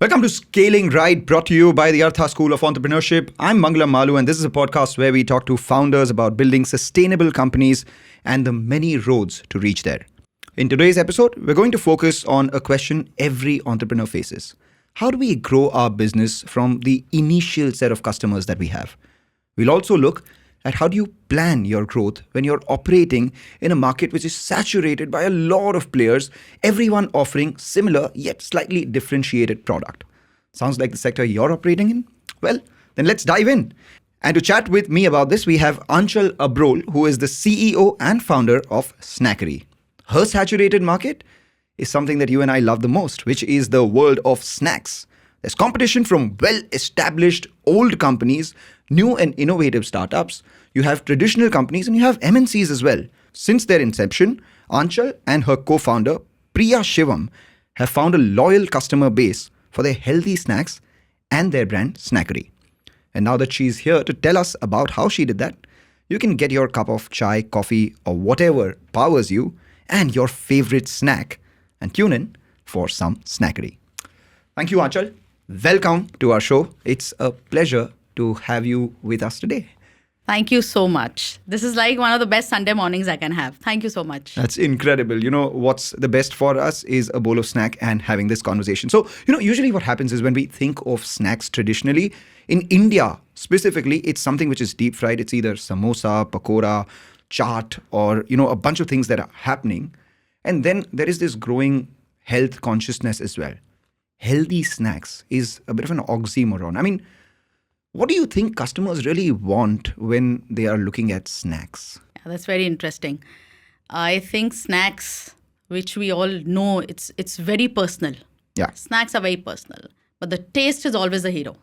Welcome to Scaling Right, brought to you by the Artha School of Entrepreneurship. I'm Mangalam Maloo, and this is a podcast where we talk to founders about building sustainable companies and the many roads to reach there. In today's episode, we're going to focus on a question every entrepreneur faces. How do we grow our business from the initial set of customers that we have? We'll also look at how do you plan your growth when you're operating in a market which is saturated by a lot of players, everyone offering similar yet slightly differentiated product. Sounds like the sector you're operating in? Well, then let's dive in. And to chat with me about this, we have Anchal Abrol, who is the CEO and founder of Snackery. Her saturated market is something that you and I love the most, which is the world of snacks. There's competition from well-established old companies, new and innovative startups. You have traditional companies and you have MNCs as well. Since their inception, Anchal and her co-founder, Priya Shivam, have found a loyal customer base for their healthy snacks and their brand Snackery. And now that she's here to tell us about how she did that, you can get your cup of chai, coffee, or whatever powers you and your favorite snack and tune in for some Snackery. Thank you, Anchal. Welcome to our show. It's a pleasure to have you with us today. Thank you so much. This is like one of the best Sunday mornings I can have. Thank you so much. That's incredible. You know, what's the best for us is a bowl of snack and having this conversation. So, usually what happens is when we think of snacks traditionally, in India specifically, it's something which is deep fried. It's either samosa, pakora, chaat, or, a bunch of things that are happening. And then there is this growing health consciousness as well. Healthy snacks is a bit of an oxymoron. I mean, what do you think customers really want when they are looking at snacks? Yeah, that's very interesting. I think snacks, which we all know, it's very personal. Yeah. Snacks are very personal, but the taste is always the hero.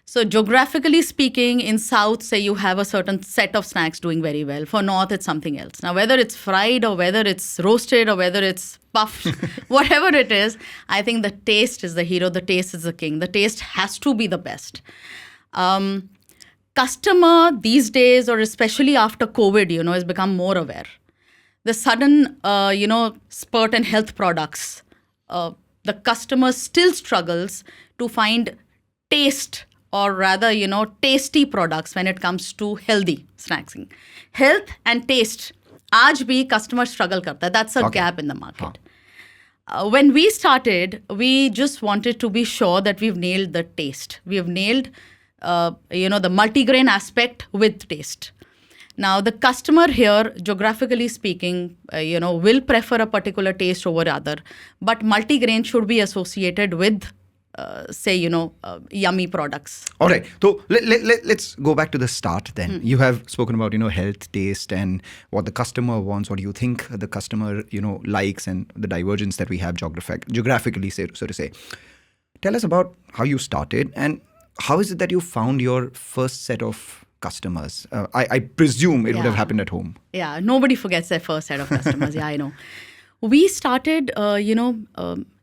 So geographically speaking, in South, say you have a certain set of snacks doing very well. For North, it's something else. Now, whether it's fried or whether it's roasted or whether it's puffed, whatever it is, I think the taste is the hero. The taste is the king. The taste has to be the best. Customer these days, or especially after COVID, has become more aware. The sudden, spurt in health products, the customer still struggles to find taste, or rather, tasty products when it comes to healthy snacking. Health and taste, aaj bhi customer struggle karta hai. That's a gap in the market. When we started, we just wanted to be sure that we've nailed the taste. We have nailed, the multigrain aspect with taste. Now, the customer here, geographically speaking, will prefer a particular taste over other. But multigrain should be associated with yummy products. All right. So let's go back to the start then. You have spoken about, health, taste, and what the customer wants, what you think the customer, likes, and the divergence that we have geographically, so to say. Tell us about how you started and how is it that you found your first set of customers? I presume it would have happened at home. Yeah. Nobody forgets their first set of customers. Yeah, I know. We started,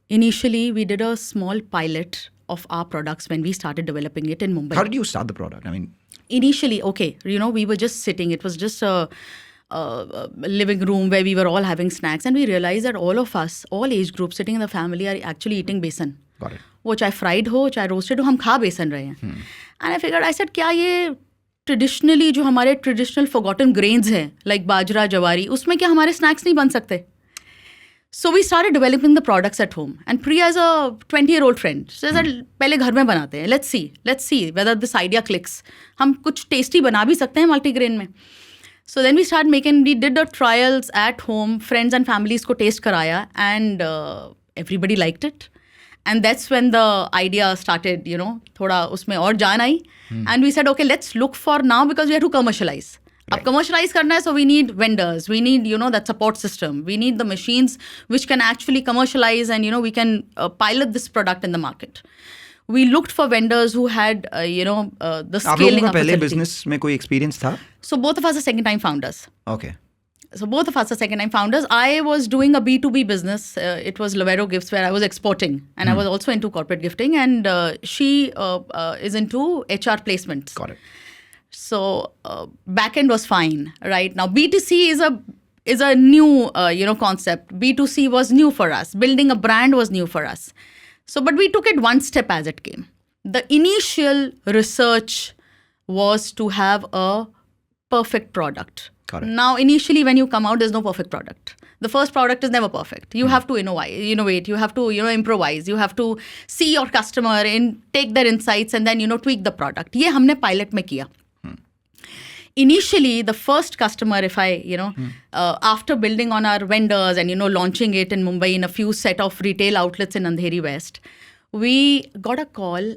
initially, we did a small pilot of our products when we started developing it in Mumbai. How did you start the product? I mean, initially, we were just sitting. It was just a living room where we were all having snacks. And we realized that all of us, all age groups sitting in the family are actually eating besan. Got it. वो चाहे fried हो चाहे roasted हो हम खा बेसन रहे हैं. And I figured I said क्या ये ट्रेडिशनली जो हमारे ट्रेडिशनल फॉरगॉटन ग्रेन्स हैं लाइक बाजरा जवारी उसमें क्या हमारे स्नैक्स नहीं बन सकते. So we started developing the products at home. And Priya is a 20-year-old friend. She said, पहले घर में बनाते हैं. Let's see whether this idea clicks. हम कुछ tasty बना भी सकते हैं multigrain में. So then we did the trials at home. Friends and families को taste कराया. And everybody liked it. And that's when the idea started, थोड़ा उसमें और जान आई. And we said, okay, let's look for now because we have to commercialize. Right. अब commercialize करना है, so we need vendors. We need, that support system. We need the machines which can actually commercialize and, we can pilot this product in the market. We looked for vendors who had, the scaling of facility. business में कोई experience था? So both of us are second-time founders. Okay. So both of us are second-time founders. I was doing a B2B business. It was Lovero Gifts where I was exporting. And I was also into corporate gifting. And she is into HR placements. Got it. So back-end was fine. Right now, B2C is a new concept. B2C was new for us. Building a brand was new for us. So, but we took it one step as it came. The initial research was to have a perfect product. Correct. Now, initially, when you come out, there's no perfect product. The first product is never perfect. You have to innovate. You have to, improvise. You have to see your customer and take their insights and then, tweak the product. ये हमने pilot में किया. Initially, the first customer, if I, after building on our vendors and, launching it in Mumbai in a few set of retail outlets in Andheri West, we got a call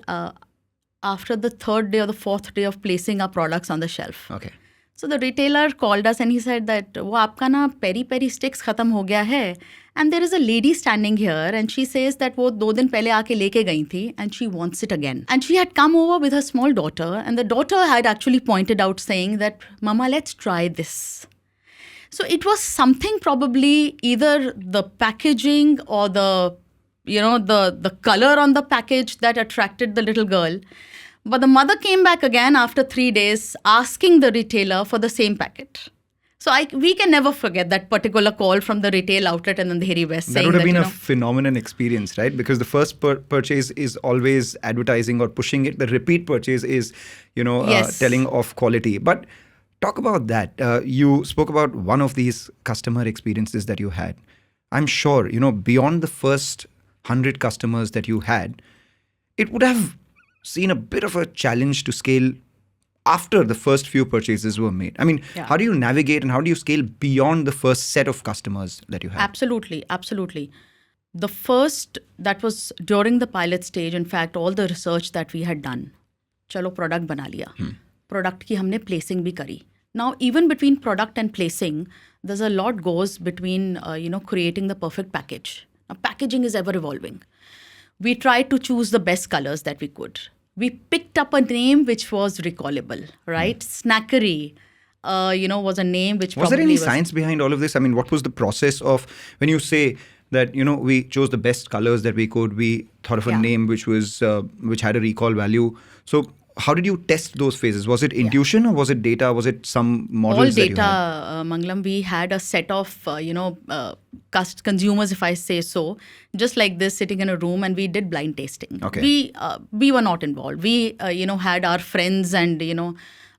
after the third day or the fourth day of placing our products on the shelf. Okay. So the retailer called us and he said that वो आपका ना peri sticks खत्म हो गया है, and there is a lady standing here and she says that वो 2 दिन पहले आके लेके गई थी and she wants it again. And she had come over with her small daughter and the daughter had actually pointed out saying that, Mama, let's try this. So it was something probably either the packaging or the color on the package that attracted the little girl. But the mother came back again after 3 days asking the retailer for the same packet. So we can never forget that particular call from the retail outlet in Andheri West. That would have been a phenomenal experience, right? Because the first purchase is always advertising or pushing it. The repeat purchase is, Yes. telling of quality. But talk about that. You spoke about one of these customer experiences that you had. I'm sure, beyond the first 100 customers that you had, it would have seen a bit of a challenge to scale after the first few purchases were made. I mean, How do you navigate and how do you scale beyond the first set of customers that you have? Absolutely. The first, that was during the pilot stage, in fact, all the research that we had done, chalo product bana liya. Product ki humne placing bhi kari. Now, even between product and placing, there's a lot goes between, creating the perfect package. Now, packaging is ever evolving. We tried to choose the best colors that we could. We picked up a name which was recallable, right? Snackery, was a name which was there any science behind all of this? I mean, what was the process of when you say that, we chose the best colors that we could, we thought of a name which was which had a recall value. So how did you test those phases? Was it intuition or was it data? Was it some models all that you data, had? Mangalam, we had a set of, consumers, if I say so, just like this, sitting in a room, and we did blind tasting. Okay. We were not involved. We, had our friends and,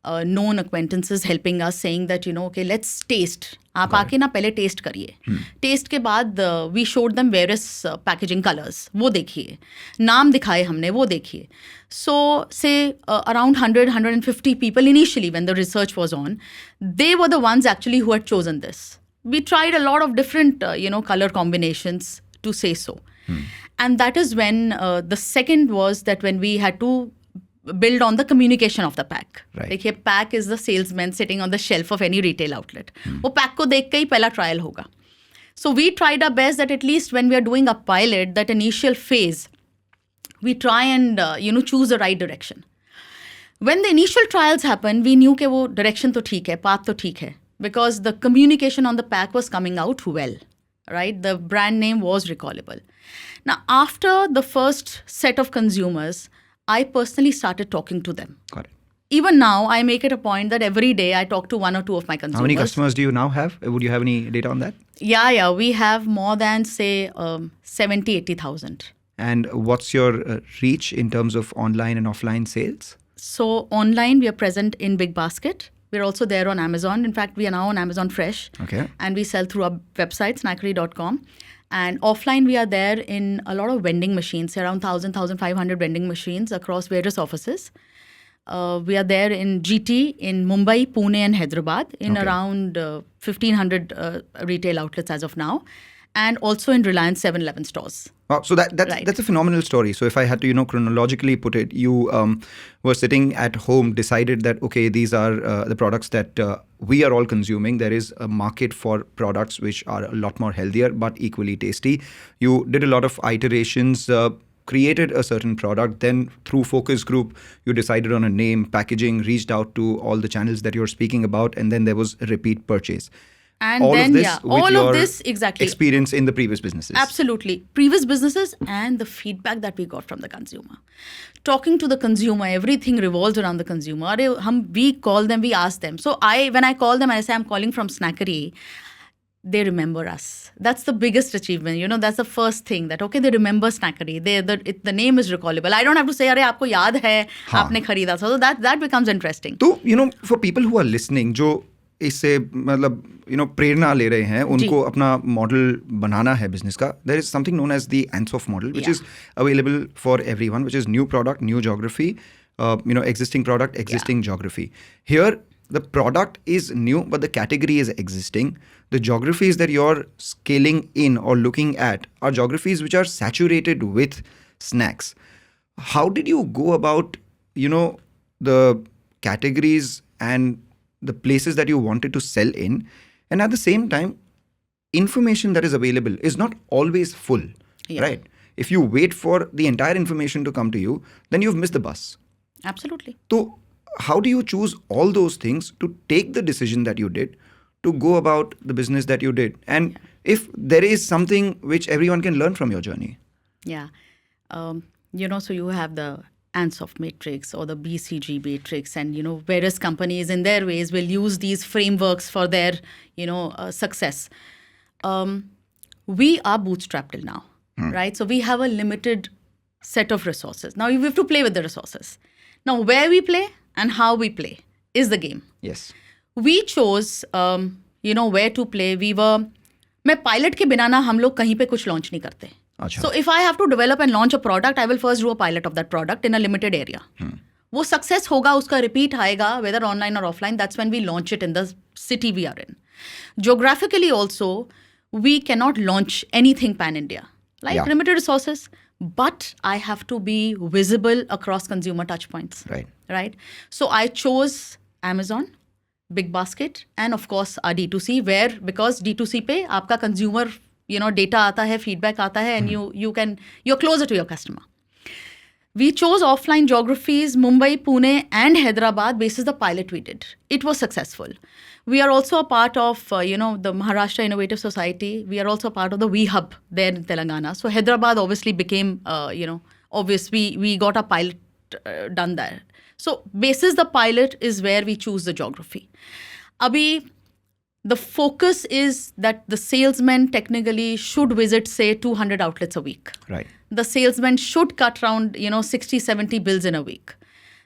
known acquaintances helping us, saying that, okay, let's taste. आप आके ना पहले test करिए. Test के बाद we showed them various packaging colors. वो देखिए. नाम दिखाए हमने, वो देखिए. So say around 100-150 people initially when the research was on, they were the ones actually who had chosen this. We tried a lot of different color combinations to say so. And that is when the second was that when we had to build on the communication of the pack. Right. देखिए, pack is the salesman sitting on the shelf of any retail outlet. वो pack को देख के ही पहला trial होगा. So we tried our best that at least when we are doing a pilot, that initial phase, we try and choose the right direction. When the initial trials happened, we knew कि वो direction तो ठीक है, path तो ठीक है, because the communication on the pack was coming out well, right? The brand name was recallable. Now, after the first set of consumers, I personally started talking to them. Got it. Even now, I make it a point that every day I talk to 1 or 2 of my consumers. How many customers do you now have? Would you have any data on that? Yeah. We have more than, say, 70,000-80,000. And what's your reach in terms of online and offline sales? So online, we are present in Big Basket. We're also there on Amazon. In fact, we are now on Amazon Fresh. Okay. And we sell through our website, snackery.com. And offline, we are there in a lot of vending machines, around 1,000-1,500 vending machines across various offices. We are there in GT, in Mumbai, Pune and Hyderabad, in around 1,500 retail outlets as of now. And also in Reliance 7-Eleven stores. Wow, so that's a phenomenal story. So if I had to, chronologically put it, you were sitting at home, decided that, okay, these are the products that we are all consuming. There is a market for products which are a lot more healthier, but equally tasty. You did a lot of iterations, created a certain product. Then through focus group, you decided on a name, packaging, reached out to all the channels that you're speaking about. And then there was a repeat purchase. And all then, of this with all your of this, exactly. experience in the previous businesses. Absolutely. Previous businesses and the feedback that we got from the consumer. Talking to the consumer, everything revolves around the consumer. We call them, we ask them. So when I call them, I say I'm calling from Snackery. they remember us. That's the biggest achievement. You know, that's the first thing that, okay, they remember Snackery. The name is recallable. I don't have to say, अरे आपको याद है, आपने खरीदा. So that becomes interesting. तो, you know, for people who are listening, जो इससे मतलब, you know, प्रेरणा ले रहे हैं, उनको अपना मॉडल बनाना है बिजनेस का, there is something known as the ANSOF model, which is available for everyone, which is new product, new geography, you know, existing product, existing geography. Here, the product is new, but the category is existing. The geographies that you're scaling in or looking at are geographies which are saturated with snacks. How did you go about, you know, the categories and the places that you wanted to sell in? And at the same time, information that is available is not always full, right? If you wait for the entire information to come to you, then you've missed the bus. Absolutely. So how do you choose all those things to take the decision that you did, to go about the business that you did? And if there is something which everyone can learn from your journey? Yeah. You know, so you have the ANSOF matrix or the BCG matrix, and, you know, various companies in their ways will use these frameworks for their, you know, success. We are bootstrapped till now, right? So we have a limited set of resources. Now we have to play with the resources. Now, where we play and how we play is the game. Yes. We chose, you know, where to play. मैं pilot के बिना ना हम लोग कहीं पे कुछ launch नहीं करते. So if I have to develop and launch a product, I will first do a pilot of that product in a limited area. वो success होगा, उसका repeat आएगा, whether online or offline. That's when we launch it in the city we are in. Geographically also, we cannot launch anything pan-India. Like limited resources. But I have to be visible across consumer touchpoints. Right. So I chose Amazon, Big Basket, and of course our D2C, where because D2C पे आपका consumer, you know, data आता है, feedback आता है, and you're closer to your customer. We chose offline geographies, Mumbai, Pune, and Hyderabad basis the pilot we did. It was successful. We are also a part of, you know, the Maharashtra Innovative Society. We are also a part of the We Hub there in Telangana. So Hyderabad obviously became, you know, obvious. We got a pilot done there. So basis the pilot is where we choose the geography. Abhi, the focus is that the salesman technically should visit, say, 200 outlets a week. Right. The salesman should cut around, you know, 60, 70 bills in a week.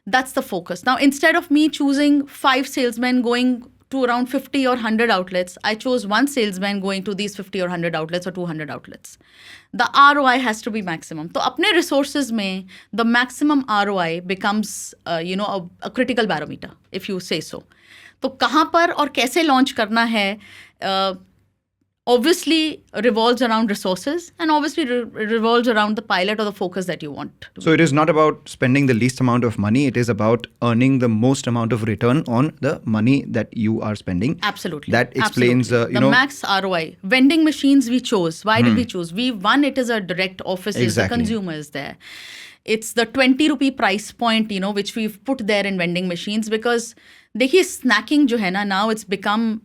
That's the focus. Now, instead of me choosing 5 salesmen going to around 50 or 100 outlets, I chose 1 salesman going to these 50 or 100 outlets or 200 outlets. The ROI has to be maximum. So, apne resources mein, the maximum ROI becomes, you know, a critical barometer, if you say so. तो कहाँ पर और कैसे launch करना है, obviously revolves around resources and obviously revolves around the pilot or the focus that you want. So it is not about spending the least amount of money. It is about earning the most amount of return on the money that you are spending. Absolutely. That explains, Absolutely. you the know. max ROI. Vending machines we chose. Why did we choose? One, it is a direct office. Exactly. The consumer is there. It's the 20 rupee price point, you know, which we've put there in vending machines because देखिए snacking जो है ना, now it's become,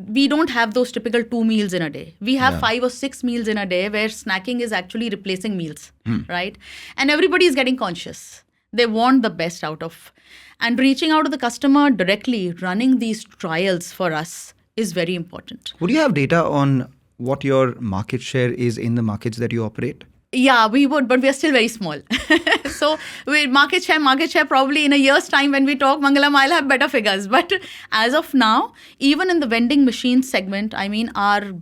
we don't have those typical 2 meals in a day. We have 5 or 6 meals in a day where snacking is actually replacing meals, right? And everybody is getting conscious. They want the best out of. And reaching out to the customer directly, running these trials for us is very important. Would you have data on what your market share is in the markets that you operate? Yeah, we would, but we are still very small. So market share, probably in a year's time when we talk, Mangalam, I'll have better figures. But as of now, even in the vending machine segment, I mean, our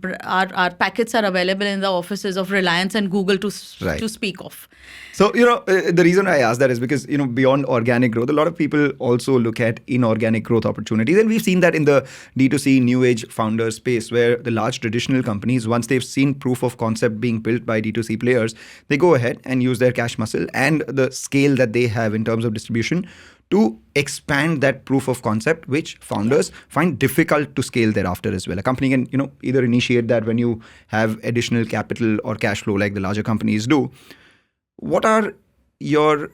packets are available in the offices of Reliance and Google to speak of. So, you know, the reason I ask that is because, you know, beyond organic growth, a lot of people also look at inorganic growth opportunities. And we've seen that in the D2C new age founder space where the large traditional companies, once they've seen proof of concept being built by D2C players, they go ahead and use their cash muscle and the scale that they have in terms of distribution to expand that proof of concept, which founders find difficult to scale thereafter as well. A company can, you know, either initiate that when you have additional capital or cash flow like the larger companies do. What are your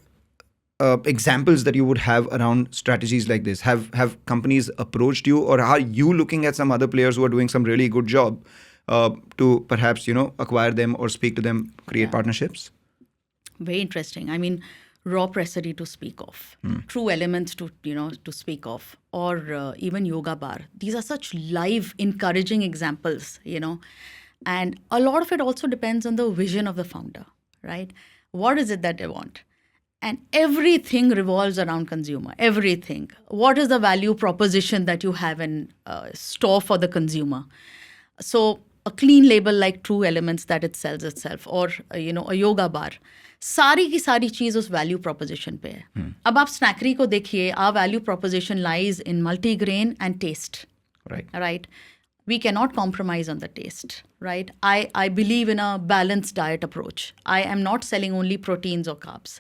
examples that you would have around strategies like this? Have companies approached you, or are you looking at some other players who are doing some really good job to perhaps, you know, acquire them or speak to them, create partnerships? Very interesting. I mean, raw pressery to speak of, true elements to speak of, or even yoga bar. These are such live, encouraging examples, and a lot of it also depends on the vision of the founder, right? What is it that they want? And everything revolves around consumer, everything. What is the value proposition that you have in store for the consumer? So a clean label like True Elements that it sells itself, or a yoga bar, सारी की सारी चीज उस value proposition पे है. अब आप स्नैकरी को देखिए, our value proposition lies in multigrain and taste. Right. We cannot compromise on the taste, right? I believe in a balanced diet approach. I am not selling only proteins or carbs.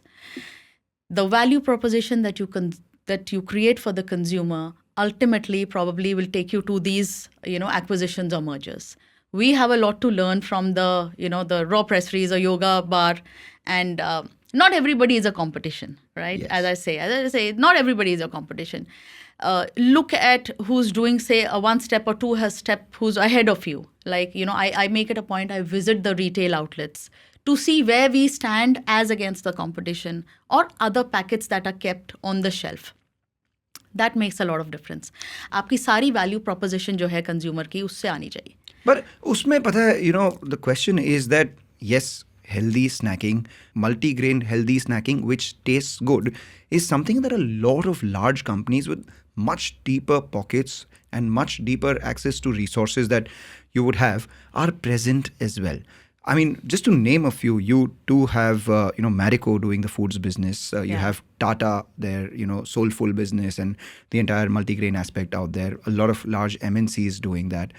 The value proposition that you create for the consumer ultimately probably will take you to these, acquisitions or mergers. We have a lot to learn from the raw presseries or yoga bar, and not everybody is a competition, right? Yes. As I say, not everybody is a competition. Look at who's doing, say, a one step or two step, who's ahead of you. Like, I make it a point, I visit the retail outlets to see where we stand as against the competition or other packets that are kept on the shelf. That makes a lot of difference. आपकी सारी value proposition जो है consumer की, उससे आनी चाहिए. But उसमें पता है, the question is that, yes, healthy snacking, multi-grain healthy snacking, which tastes good, is something that a lot of large companies with much deeper pockets and much deeper access to resources that you would have are present as well. I mean, just to name a few, you do have, Marico doing the foods business. You have Tata, their, soulful business and the entire multi-grain aspect out there. A lot of large MNCs doing that.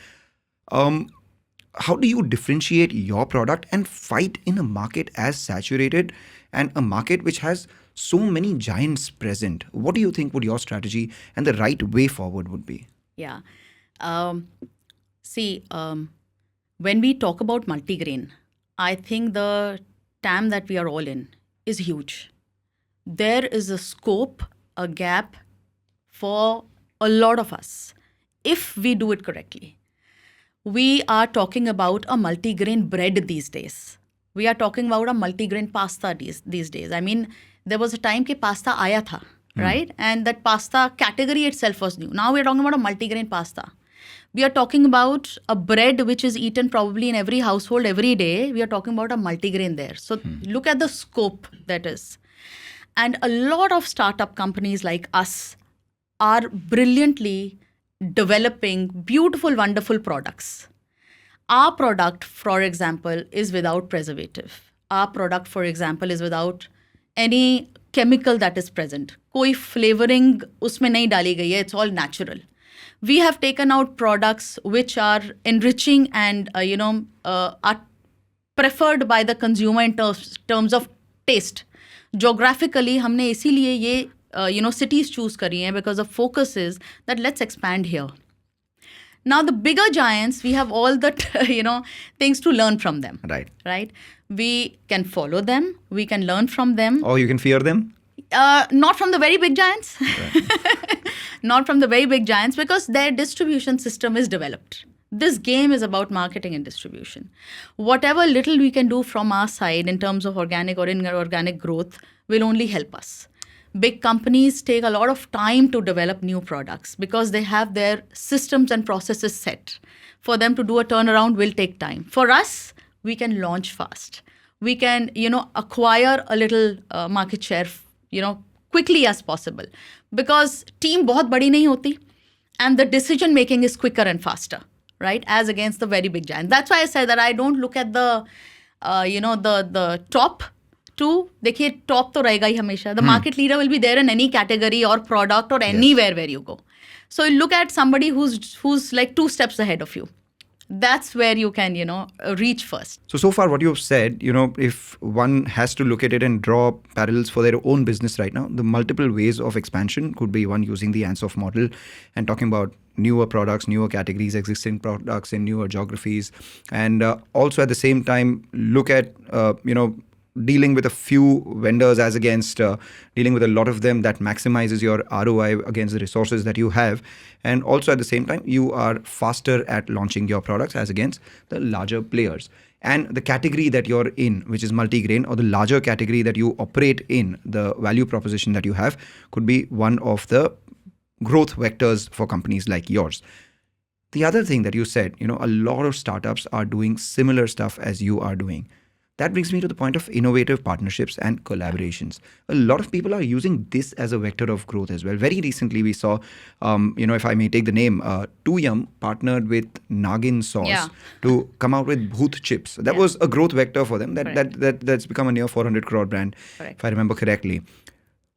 How do you differentiate your product and fight in a market as saturated and a market which has so many giants present? What do you think would your strategy and the right way forward would be? Yeah. When we talk about multigrain, I think the TAM that we are all in is huge. There is a scope, a gap for a lot of us if we do it correctly. We are talking about a multigrain bread these days. We are talking about a multigrain pasta these days. I mean, there was a time कि pasta आया था, right? And that pasta category itself was new. Now we are talking about a multigrain pasta. We are talking about a bread which is eaten probably in every household every day. We are talking about a multigrain there. So look at the scope that is. And a lot of startup companies like us are brilliantly developing beautiful, wonderful products. Our product, for example, is without preservative. Our product, for example, is without any chemical that is present. कोई flavoring उसमें नहीं डाली गई है. It's all natural. We have taken out products which are enriching and are preferred by the consumer in terms of taste. Geographically, हमने इसीलिए ये cities choose करी हैं because the focus is that let's expand here. Now the bigger giants, we have all the things to learn from them. Right. We can follow them. We can learn from them. Or you can fear them. Not from the very big giants. Right. Not from the very big giants, because their distribution system is developed. This game is about marketing and distribution. Whatever little we can do from our side in terms of organic or inorganic growth will only help us. Big companies take a lot of time to develop new products because they have their systems and processes set. For them to do a turnaround will take time. For us, we can launch fast. We can, acquire a little market share, quickly as possible. Because team बहुत बड़ी नहीं होती, and the decision making is quicker and faster, right? As against the very big giant. That's why I say that I don't look at the, the top two. देखिए top तो रहेगा ही हमेशा. The market leader will be there in any category or product or anywhere where you go. So you look at somebody who's like 2 steps ahead of you. That's where you can, reach first. So far what you've said, if one has to look at it and draw parallels for their own business right now, the multiple ways of expansion could be one using the Ansoff model and talking about newer products, newer categories, existing products in newer geographies. And also at the same time, look at, dealing with a few vendors as against dealing with a lot of them, that maximizes your ROI against the resources that you have. And also at the same time, you are faster at launching your products as against the larger players. And the category that you're in, which is multi-grain, or the larger category that you operate in, the value proposition that you have could be one of the growth vectors for companies like yours. The other thing that you said, a lot of startups are doing similar stuff as you are doing. That brings me to the point of innovative partnerships and collaborations. A lot of people are using this as a vector of growth as well. Very recently, we saw, if I may take the name, Tuyam partnered with Nagin Sauce to come out with Bhoot chips. That was a growth vector for them. That's become a near 400 crore brand, if I remember correctly.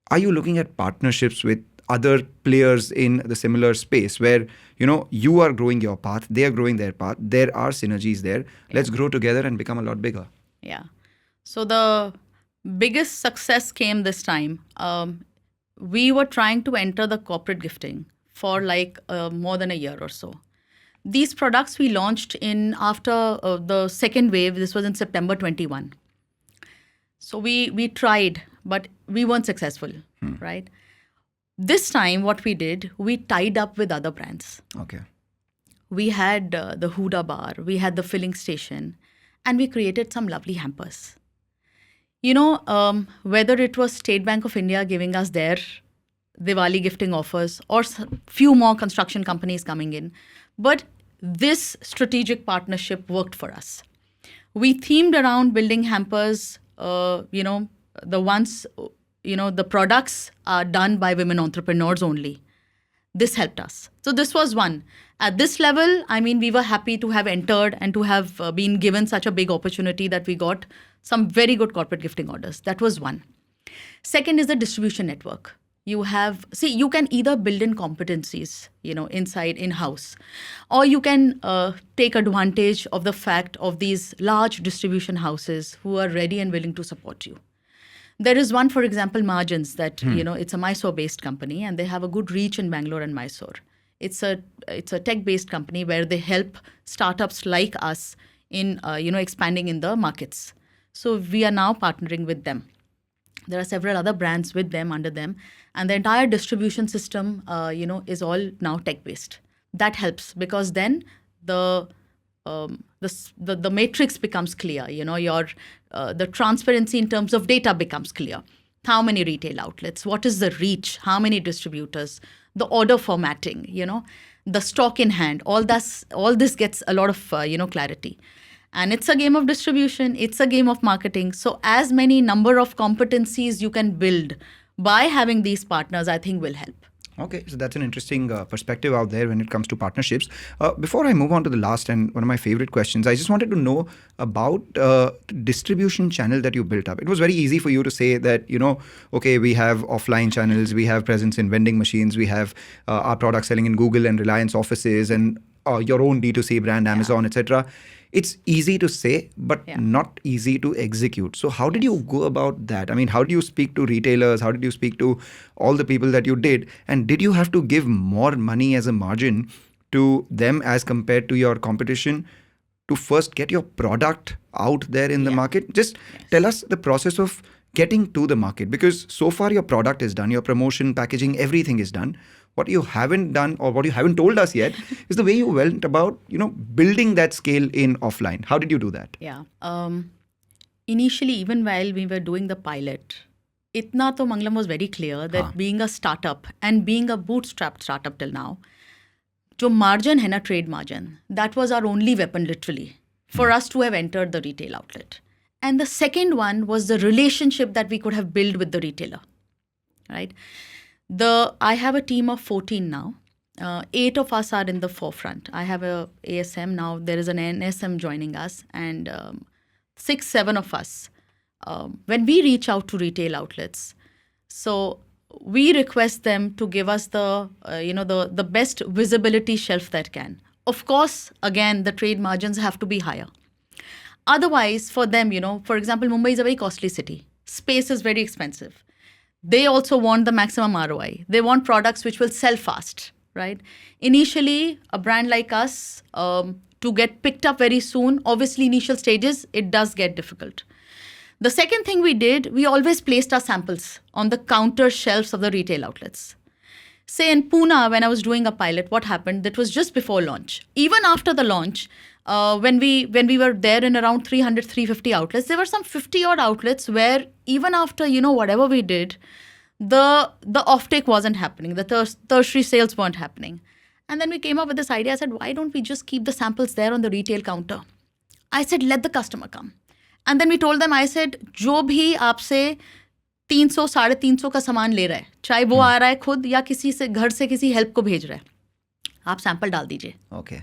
Are you looking at partnerships with other players in the similar space where, you are growing your path, they are growing their path, there are synergies there. Let's grow together and become a lot bigger. Yeah. So the biggest success came this time. We were trying to enter the corporate gifting for more than a year or so. These products we launched in after the second wave. This was in September 21. So we tried, but we weren't successful, right? This time, what we did, we tied up with other brands. Okay. We had the Huda bar, we had the filling station, and we created some lovely hampers. Whether it was State Bank of India giving us their Diwali gifting offers or few more construction companies coming in, but this strategic partnership worked for us. We themed around building hampers, the ones, the products are done by women entrepreneurs only. This helped us. So this was one. At this level, we were happy to have entered and to have been given such a big opportunity that we got some very good corporate gifting orders. That was one. Second is the distribution network. You can either build in competencies, inside, in-house, or you can take advantage of the fact of these large distribution houses who are ready and willing to support you. There is one, for example, Margins, that, it's a Mysore-based company, and they have a good reach in Bangalore and Mysore. It's a tech-based company where they help startups like us in, expanding in the markets. So we are now partnering with them. There are several other brands with them, under them, and the entire distribution system, is all now tech-based. That helps because then the matrix becomes clear. The transparency in terms of data becomes clear. How many retail outlets? What is the reach? How many distributors? The order formatting. The stock in hand. All this gets a lot of clarity. And it's a game of distribution. It's a game of marketing. So as many number of competencies you can build by having these partners, I think will help. Okay, so that's an interesting perspective out there when it comes to partnerships. Before I move on to the last and one of my favorite questions, I just wanted to know about the distribution channel that you built up. It was very easy for you to say that, okay, we have offline channels, we have presence in vending machines, we have our products selling in Google and Reliance offices and your own D2C brand, Amazon, etc. It's easy to say, but not easy to execute. So how did you go about that? How did you speak to retailers? How did you speak to all the people that you did? And did you have to give more money as a margin to them as compared to your competition to first get your product out there in the market? Just tell us the process of getting to the market, because so far your product is done, your promotion, packaging, everything is done. What you haven't done or what you haven't told us yet is the way you went about, building that scale in offline. How did you do that? Yeah. Initially, even while we were doing the pilot, itna to Mangalam was very clear that being a startup and being a bootstrapped startup till now, jo margin hai na, trade margin, that was our only weapon literally for us to have entered the retail outlet. And the second one was the relationship that we could have built with the retailer, right? I have a team of 14 now. 8 of us are in the forefront. I have a ASM now. There is an NSM joining us, and 6, 7 of us. When we reach out to retail outlets, so we request them to give us the best visibility shelf that can. Of course, again, the trade margins have to be higher. Otherwise, for them, for example, Mumbai is a very costly city. Space is very expensive. They also want the maximum ROI. They want products which will sell fast, right? Initially, a brand like us, to get picked up very soon, obviously initial stages, it does get difficult. The second thing we did, we always placed our samples on the counter shelves of the retail outlets. Say in Pune, when I was doing a pilot, what happened? That was just before launch. Even after the launch, when we were there in around 300, 350 outlets, there were some 50 odd outlets where even after, whatever we did, the offtake wasn't happening. The tertiary sales weren't happening. And then we came up with this idea. I said, why don't we just keep the samples there on the retail counter? I said, let the customer come. And then we told them, I said, जो भी आपसे 300, 350 का सामान ले रहा है, चाहे वो आ रहा है खुद या किसी से घर से किसी हेल्प को भेज रहा है, आप सैंपल डाल दीजिए. Okay.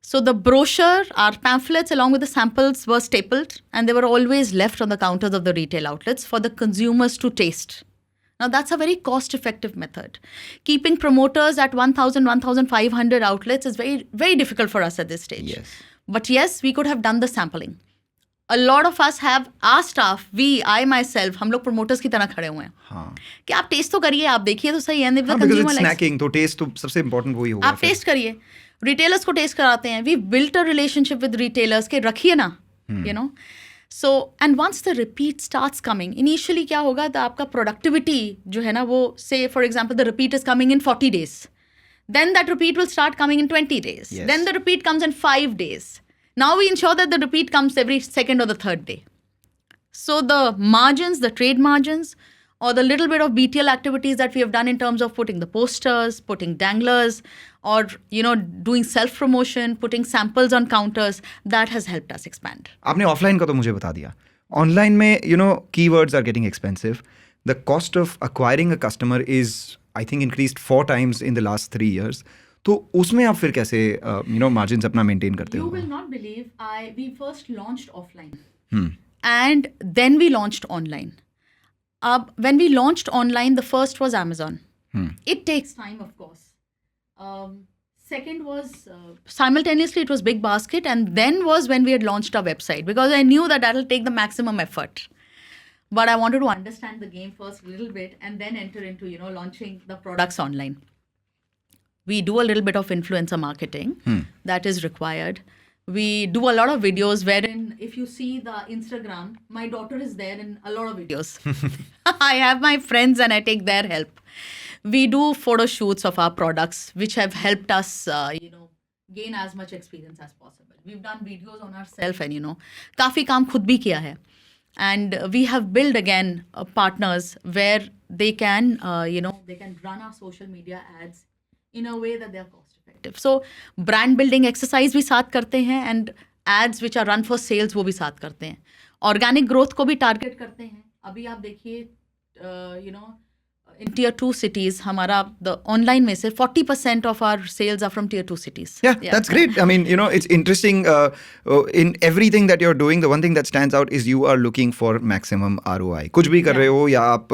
So the brochure, our pamphlets along with the samples were stapled and they were always left on the counters of the retail outlets for the consumers to taste. Now that's a very cost-effective method. Keeping promoters at 1,000, 1,500 outlets is very, very difficult for us at this stage. Yes. But yes, we could have done the sampling. A lot of us have our staff, I myself, हम लोग promoters की तरह खड़े हुए हैं. हाँ. कि आप टेस्ट तो करिए, आप देखिए तो सही है. And if the हाँ, because consumer it's likes, snacking, तो टेस्ट तो सबसे इम्पोर्टेंट वही होगा. आप टेस्ट करिए. रिटेलर्स को टेस्ट कराते हैं. We built a relationship with retailers के रखिए ना, so and once the repeat starts coming, initially क्या होगा, तो आपका प्रोडक्टिविटी जो है ना वो, से for example the repeat is coming in 40 days, then that repeat will start coming in 20 days. Yes. Then the repeat comes in 5 days. Now we ensure that the repeat comes every second or the third day. So the margins, the trade margins, or the little bit of BTL activities that we have done in terms of putting the posters, putting danglers, or doing self-promotion, putting samples on counters, that has helped us expand. आपने offline का तो मुझे बता दिया. Online में keywords are getting expensive. The cost of acquiring a customer is, I think, increased 4 times in the last 3 years. तो उसमें आप फिर कैसे margins अपना maintain करते हो? You will not believe, we first launched offline. And then we launched online. When we launched online, the first was Amazon. It takes time, of course. Second was, simultaneously it was Big Basket, and then was when we had launched our website, because I knew that will take the maximum effort. But I wanted to understand the game first a little bit and then enter into, launching the products online. We do a little bit of influencer marketing that is required. We do a lot of videos wherein, if you see the Instagram, my daughter is there in a lot of videos. I have my friends and I take their help. We do photo shoots of our products, which have helped us, gain as much experience as possible. We've done videos on ourselves and, काफ़ी काम खुद भी किया है. And we have built again partners where they can, they can run our social media ads in a way that they are cost effective. So brand building exercise भी साथ करते हैं and ads which are run for sales वो भी साथ करते हैं. Organic growth को भी target करते हैं. अभी आप देखिए, in tier 2 cities, हमारा the online में से 40% of our sales are from tier 2 cities. Yeah, that's great. I mean, it's interesting. In everything that you're doing, the one thing that stands out is you are looking for maximum ROI. कुछ भी कर रहे हो, या आप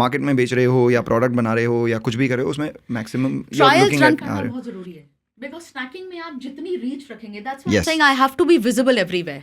market में बेच रहे हो, या product बना रहे हो, या कुछ भी कर रहे हो, उसमें maximum you're looking at. Trials run बहुत जरूरी है. Because snacking में आप जितनी reach रखेंगे, that's why I'm saying I have to be visible everywhere.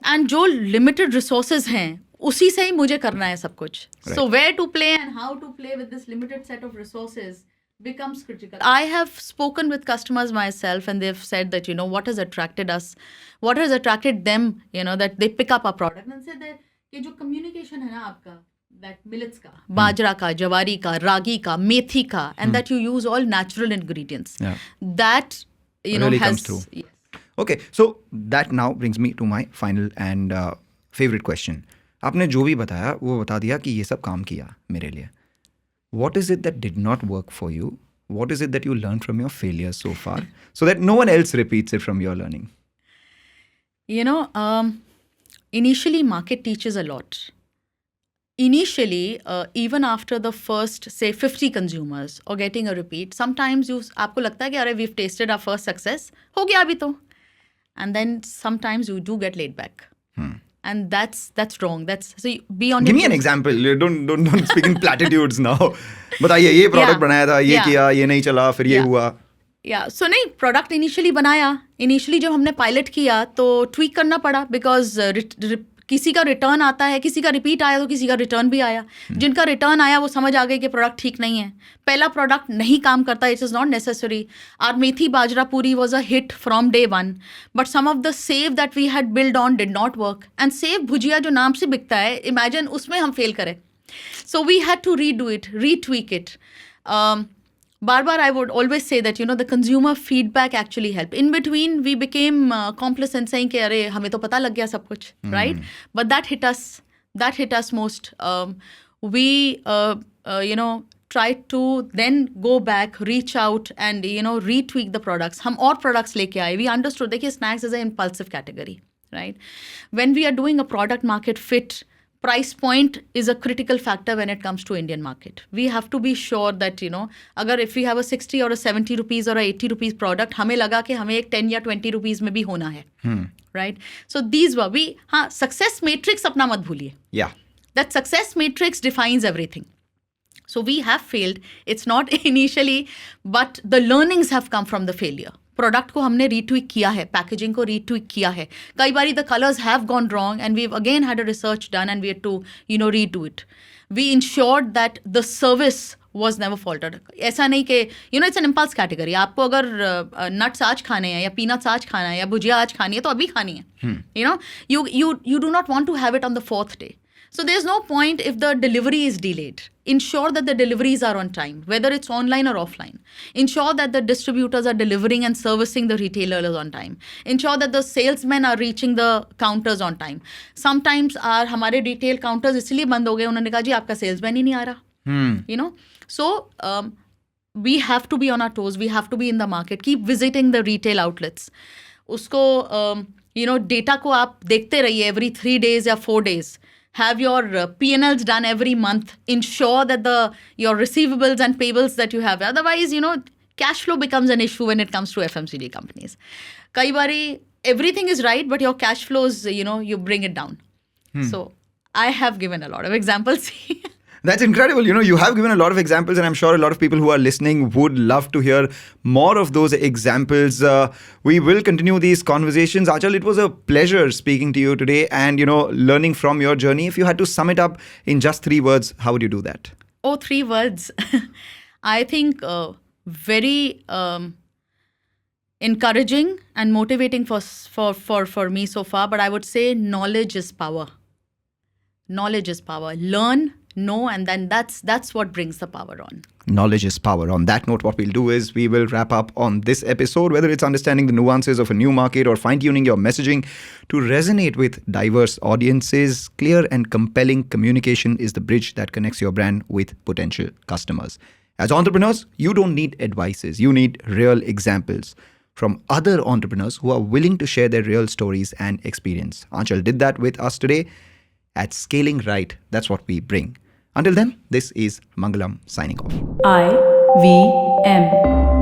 And जो limited resources हैं, उसी से ही मुझे करना है सब कुछ. Right. So where to play and how to play with this limited set of resources becomes critical. I have spoken with customers myself and they've said that, what has attracted us, what has attracted them, that they pick up our product and say that ये जो communication है ना आपका, that millets का, बाजरा का, जवारी का, रागी का, मेथी का, and that you use all natural ingredients. Yeah. That, really has... comes through. Yes. Okay, so that now brings me to my final and favorite question. आपने जो भी बताया वो बता दिया कि ये सब काम किया मेरे लिए. What is it that did not work for you? What is it that you learned from your failures so far so that no one else repeats it from your learning? Initially market teaches a lot. Initially, even after the first, say, 50 consumers or getting a repeat, sometimes आपको लगता है कि अरे we've tasted our first success, हो गया अभी तो. And then sometimes you do get laid back. And that's wrong. So be on. Give me an example. Don't speak in platitudes now. बताइए ये product बनाया था, ये किया, ये नहीं चला, फिर ये हुआ. Yeah. So नहीं, product initially बनाया. Initially जब हमने pilot किया तो tweak करना पड़ा because किसी का रिटर्न आता है, किसी का रिपीट आया तो किसी का रिटर्न भी आया. जिनका रिटर्न आया वो समझ आ गए कि प्रोडक्ट ठीक नहीं है, पहला प्रोडक्ट नहीं काम करता, it is not necessary. Our methi bajra puri was a hit from day one, but some of the sev that we had build on did not work. And sev bhujia जो नाम से बिकता है, इमेजिन उसमें हम फेल करें. So we had to redo it, retweak it. बार I would always say that, the consumer feedback actually helped. In between, we became complicit in saying कि अरे हमें तो पता लग गया सब कुछ, right? But that hit us most. We, tried to then go back, reach out and, retweak the products. हम और products लेके आए. We understood, देखिए snacks is an impulsive category, right? When we are doing a product market fit, price point is a critical factor when it comes to Indian market. We have to be sure that, अगर if we have a 60 or a 70 rupees or a 80 rupees product, हमें लगा कि हमें एक 10 या 20 rupees में भी होना है. Right? So these were, success matrix अपना मत भूलिए. Yeah. That success matrix defines everything. So we have failed. It's not initially, but the learnings have come from the failure. Product को हमने रीट्वीक किया है, पैकेजिंग को रीट्वीक किया है. कई बारी the colours have gone wrong and we again had a research done and we had to redo it. We ensured that the service was never faltered. ऐसा नहीं कि इट्स एन इम्पल्स कैटेगरी. आपको अगर नट्स आज खाने हैं या peanuts आज खाना है या भुजिया आज खानी है तो अभी खानी है. You do not want to have it on the 4th day. So there's no point if the delivery is delayed. Ensure that the deliveries are on time, whether it's online or offline. Ensure that the distributors are delivering and servicing the retailers on time. Ensure that the salesmen are reaching the counters on time. Sometimes हमारे retail counters इसलिए बंद हो गए, उन्होंने कहा जी आपका salesman ही नहीं आ रहा. So we have to be on our toes. We have to be in the market. Keep visiting the retail outlets. उसको data को आप देखते रहिए every 3 days या 4 days. Have your P&Ls done every month. Ensure that your receivables and payables that you have. Otherwise, cash flow becomes an issue when it comes to FMCG companies. Kai bari, everything is right, but your cash flows, you bring it down. So I have given a lot of examples. That's incredible. You have given a lot of examples, and I'm sure a lot of people who are listening would love to hear more of those examples. We will continue these conversations. Anchal, it was a pleasure speaking to you today and, learning from your journey. If you had to sum it up in just 3 words, how would you do that? Oh, 3 words. I think very encouraging and motivating for me so far. But I would say knowledge is power. Knowledge is power. Learn, know, and then that's what brings the power on. Knowledge is power. On that note, what we'll do is we will wrap up on this episode, whether it's understanding the nuances of a new market or fine-tuning your messaging to resonate with diverse audiences. Clear and compelling communication is the bridge that connects your brand with potential customers. As entrepreneurs, you don't need advices. You need real examples from other entrepreneurs who are willing to share their real stories and experience. Anchal did that with us today. At Scaling Right, that's what we bring. Until then, this is Mangalam signing off. IVM.